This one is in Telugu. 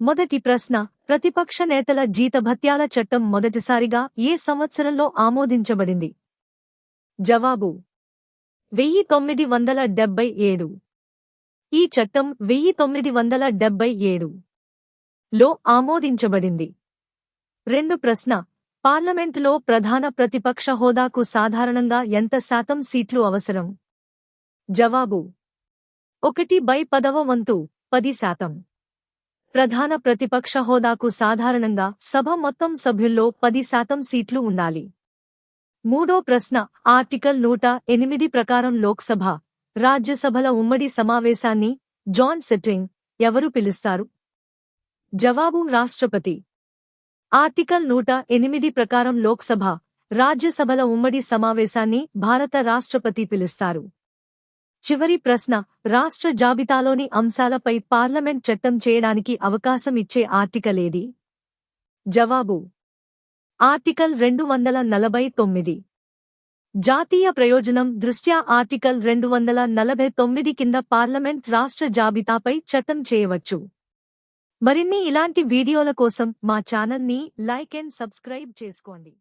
మొదటి ప్రశ్న, ప్రతిపక్ష నేతల జీతభత్యాల చట్టం మొదటిసారిగా ఏ సంవత్సరంలో ఆమోదించబడింది? జవాబు 1977. ఈ చట్టం 1977 లో ఆమోదించబడింది. రెండు ప్రశ్న, పార్లమెంటులో ప్రధాన ప్రతిపక్ష హోదాకు సాధారణంగా ఎంత శాతం సీట్లు అవసరం? జవాబు 1/10 10%. ప్రధాన ప్రతిపక్ష హోదాకు సాధారణంగా సభ మొత్తం సభ్యుల్లో 10% సీట్లు ఉండాలి. మూడో ప్రశ్న, ఆర్టికల్ 108 ప్రకారం లోక్సభ, రాజ్యసభల ఉమ్మడి సమావేశాన్ని జాయింట్ సిట్టింగ్ ఎవరు పిలుస్తారు? జవాబు రాష్ట్రపతి. ఆర్టికల్ 108 ప్రకారం లోక్సభ, రాజ్యసభల ఉమ్మడి సమావేశాన్ని భారత రాష్ట్రపతి పిలుస్తారు. చివరి ప్రశ్న, రాష్ట్ర జాబితాలోని అంశాలపై పార్లమెంట్ చట్టం చేయడానికి అవకాశం ఇచ్చే ఆర్టికల్ ఏది? జవాబు ఆర్టికల్ 249. జాతీయ ప్రయోజనం దృష్ట్యా ఆర్టికల్ 249 కింద పార్లమెంట్ రాష్ట్ర జాబితాపై చట్టం చేయవచ్చు. మరిన్ని ఇలాంటి వీడియోల కోసం మా ఛానల్ని లైక్ అండ్ సబ్స్క్రైబ్ చేసుకోండి.